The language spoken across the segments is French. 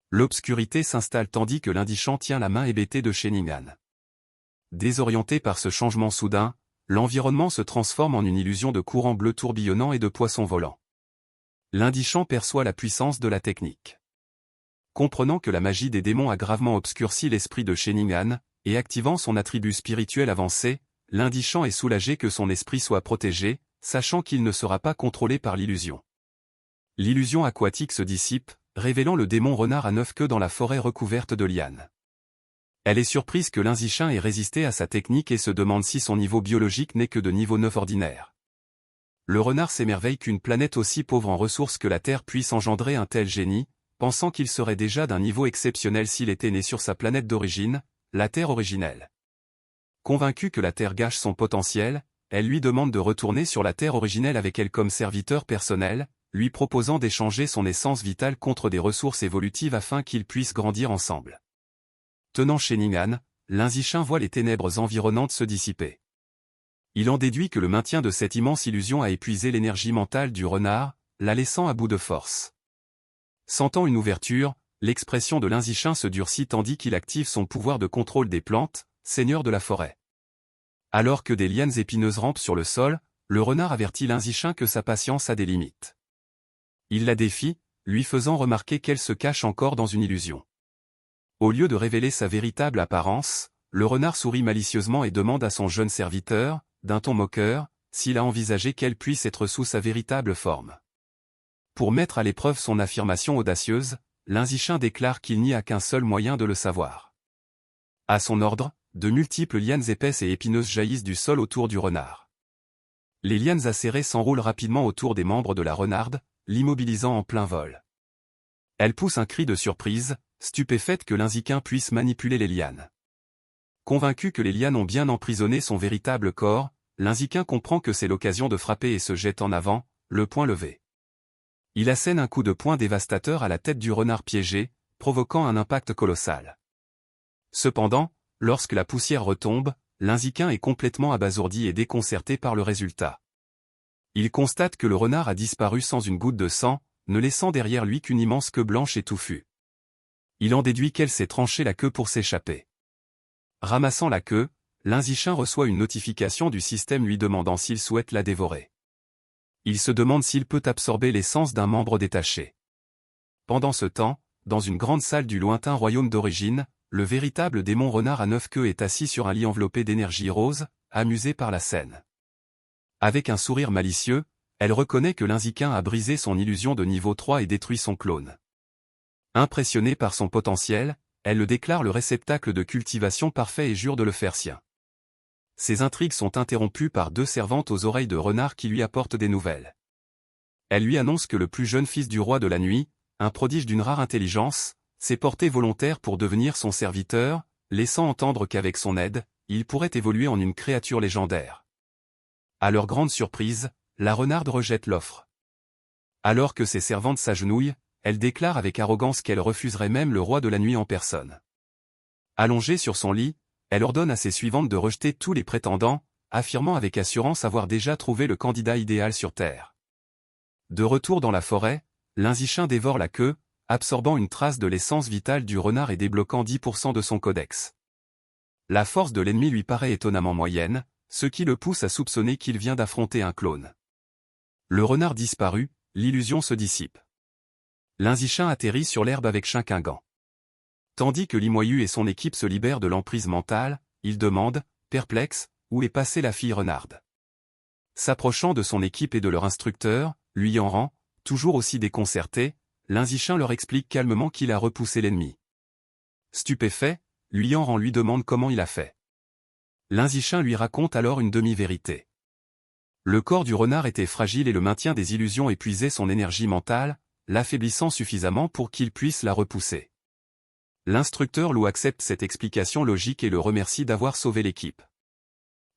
L'obscurité s'installe tandis que l'Indichan tient la main hébétée de Sheningan. Désorienté par ce changement soudain, l'environnement se transforme en une illusion de courant bleu tourbillonnant et de poissons volants. L'Indichan perçoit la puissance de la technique. Comprenant que la magie des démons a gravement obscurci l'esprit de Sheningan, et activant son attribut spirituel avancé, l'Indichan est soulagé que son esprit soit protégé, sachant qu'il ne sera pas contrôlé par l'illusion. L'illusion aquatique se dissipe, révélant le démon renard à 9 queues dans la forêt recouverte de lianes. Elle est surprise que l'Indichan ait résisté à sa technique et se demande si son niveau biologique n'est que de niveau 9 ordinaire. Le renard s'émerveille qu'une planète aussi pauvre en ressources que la Terre puisse engendrer un tel génie, pensant qu'il serait déjà d'un niveau exceptionnel s'il était né sur sa planète d'origine, la Terre originelle. Convaincue que la Terre gâche son potentiel, elle lui demande de retourner sur la Terre originelle avec elle comme serviteur personnel, lui proposant d'échanger son essence vitale contre des ressources évolutives afin qu'ils puissent grandir ensemble. Tenant Sheningan, l'Indichan voit les ténèbres environnantes se dissiper. Il en déduit que le maintien de cette immense illusion a épuisé l'énergie mentale du renard, la laissant à bout de force. Sentant une ouverture, l'expression de l'Indichan se durcit tandis qu'il active son pouvoir de contrôle des plantes, seigneur de la forêt. Alors que des lianes épineuses rampent sur le sol, le renard avertit l'Indichan que sa patience a des limites. Il la défie, lui faisant remarquer qu'elle se cache encore dans une illusion. Au lieu de révéler sa véritable apparence, le renard sourit malicieusement et demande à son jeune serviteur, d'un ton moqueur, s'il a envisagé qu'elle puisse être sous sa véritable forme. Pour mettre à l'épreuve son affirmation audacieuse, l'Indichan déclare qu'il n'y a qu'un seul moyen de le savoir. À son ordre, de multiples lianes épaisses et épineuses jaillissent du sol autour du renard. Les lianes acérées s'enroulent rapidement autour des membres de la renarde, l'immobilisant en plein vol. Elle pousse un cri de surprise, stupéfaite que l'Indichan puisse manipuler les lianes. Convaincu que les lianes ont bien emprisonné son véritable corps, l'Indichan comprend que c'est l'occasion de frapper et se jette en avant, le poing levé. Il assène un coup de poing dévastateur à la tête du renard piégé, provoquant un impact colossal. Cependant, lorsque la poussière retombe, l'Indichan est complètement abasourdi et déconcerté par le résultat. Il constate que le renard a disparu sans une goutte de sang, ne laissant derrière lui qu'une immense queue blanche et touffue. Il en déduit qu'elle s'est tranché la queue pour s'échapper. Ramassant la queue, l'Indichan reçoit une notification du système lui demandant s'il souhaite la dévorer. Il se demande s'il peut absorber l'essence d'un membre détaché. Pendant ce temps, dans une grande salle du lointain royaume d'origine, le véritable démon renard à 9 queues est assis sur un lit enveloppé d'énergie rose, amusé par la scène. Avec un sourire malicieux, elle reconnaît que l'Indichan a brisé son illusion de niveau 3 et détruit son clone. Impressionnée par son potentiel, elle le déclare le réceptacle de cultivation parfait et jure de le faire sien. Ces intrigues sont interrompues par 2 servantes aux oreilles de renard qui lui apportent des nouvelles. Elle lui annonce que le plus jeune fils du roi de la nuit, un prodige d'une rare intelligence, s'est porté volontaire pour devenir son serviteur, laissant entendre qu'avec son aide, il pourrait évoluer en une créature légendaire. À leur grande surprise, la renarde rejette l'offre. Alors que ses servantes s'agenouillent, elle déclare avec arrogance qu'elle refuserait même le roi de la nuit en personne. Allongée sur son lit, elle ordonne à ses suivantes de rejeter tous les prétendants, affirmant avec assurance avoir déjà trouvé le candidat idéal sur Terre. De retour dans la forêt, l'Indichan dévore la queue, absorbant une trace de l'essence vitale du renard et débloquant 10% de son codex. La force de l'ennemi lui paraît étonnamment moyenne, ce qui le pousse à soupçonner qu'il vient d'affronter un clone. Le renard disparu, l'illusion se dissipe. L'Indichan atterrit sur l'herbe avec Shinkingan. Tandis que Limoyu et son équipe se libèrent de l'emprise mentale, il demande, perplexe, où est passée la fille renarde. S'approchant de son équipe et de leur instructeur, lui en rend, toujours aussi déconcerté, l'Indichan leur explique calmement qu'il a repoussé l'ennemi. Stupéfait, lui en rend lui demande comment il a fait. L'Indichan lui raconte alors une demi-vérité. Le corps du renard était fragile et le maintien des illusions épuisait son énergie mentale, l'affaiblissant suffisamment pour qu'il puisse la repousser. L'instructeur Lou accepte cette explication logique et le remercie d'avoir sauvé l'équipe.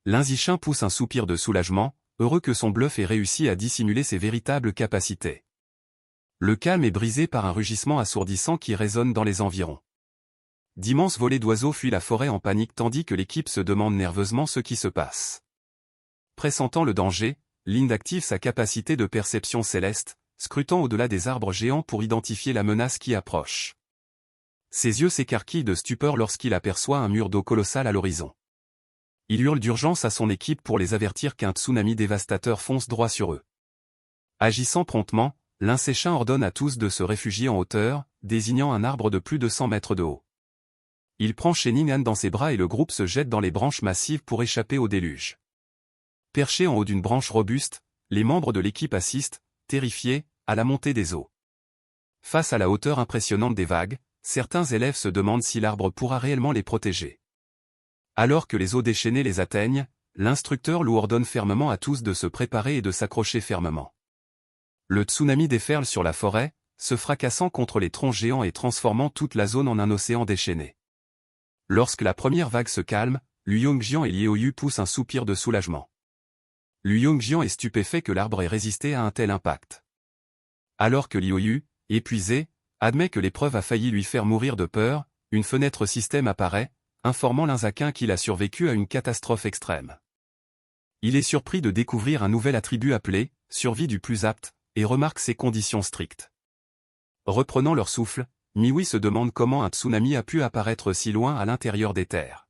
L'Indichan pousse un soupir de soulagement, heureux que son bluff ait réussi à dissimuler ses véritables capacités. Le calme est brisé par un rugissement assourdissant qui résonne dans les environs. D'immenses volées d'oiseaux fuient la forêt en panique tandis que l'équipe se demande nerveusement ce qui se passe. Pressentant le danger, Lind active sa capacité de perception céleste, scrutant au-delà des arbres géants pour identifier la menace qui approche. Ses yeux s'écarquillent de stupeur lorsqu'il aperçoit un mur d'eau colossal à l'horizon. Il hurle d'urgence à son équipe pour les avertir qu'un tsunami dévastateur fonce droit sur eux. Agissant promptement, l'Insechin ordonne à tous de se réfugier en hauteur, désignant un arbre de plus de 100 mètres de haut. Il prend Sheningan dans ses bras et le groupe se jette dans les branches massives pour échapper au déluge. Perchés en haut d'une branche robuste, les membres de l'équipe assistent, terrifiés, à la montée des eaux. Face à la hauteur impressionnante des vagues, certains élèves se demandent si l'arbre pourra réellement les protéger. Alors que les eaux déchaînées les atteignent, l'instructeur Lou ordonne fermement à tous de se préparer et de s'accrocher fermement. Le tsunami déferle sur la forêt, se fracassant contre les troncs géants et transformant toute la zone en un océan déchaîné. Lorsque la première vague se calme, Lu Yongjian et Liu poussent un soupir de soulagement. Lu Yongjian est stupéfait que l'arbre ait résisté à un tel impact. Alors que Liu, épuisé, admet que l'épreuve a failli lui faire mourir de peur, une fenêtre système apparaît, informant l'Inzakin qu'il a survécu à une catastrophe extrême. Il est surpris de découvrir un nouvel attribut appelé « survie du plus apte » et remarque ses conditions strictes. Reprenant leur souffle, Miwi se demande comment un tsunami a pu apparaître si loin à l'intérieur des terres.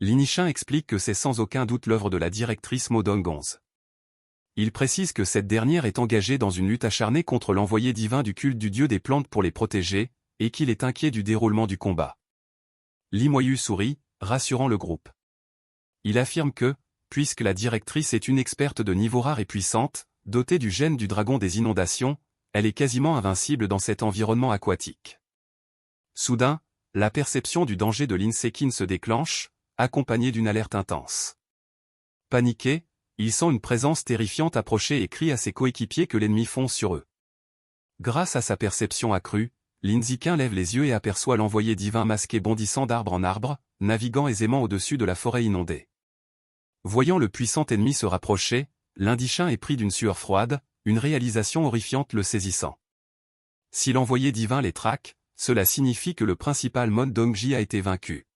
Linichin explique que c'est sans aucun doute l'œuvre de la directrice Modongonze. Il précise que cette dernière est engagée dans une lutte acharnée contre l'envoyé divin du culte du dieu des plantes pour les protéger, et qu'il est inquiet du déroulement du combat. Li Moyu sourit, rassurant le groupe. Il affirme que, puisque la directrice est une experte de niveau rare et puissante, dotée du gène du dragon des inondations, elle est quasiment invincible dans cet environnement aquatique. Soudain, la perception du danger de l'Insekin se déclenche, accompagnée d'une alerte intense. Paniqué, il sent une présence terrifiante approcher et crie à ses coéquipiers que l'ennemi fonce sur eux. Grâce à sa perception accrue, l'Inzikin lève les yeux et aperçoit l'envoyé divin masqué bondissant d'arbre en arbre, naviguant aisément au-dessus de la forêt inondée. Voyant le puissant ennemi se rapprocher, l'Indichin est pris d'une sueur froide, une réalisation horrifiante le saisissant. Si l'envoyé divin les traque, cela signifie que le principal Mon Dongji a été vaincu.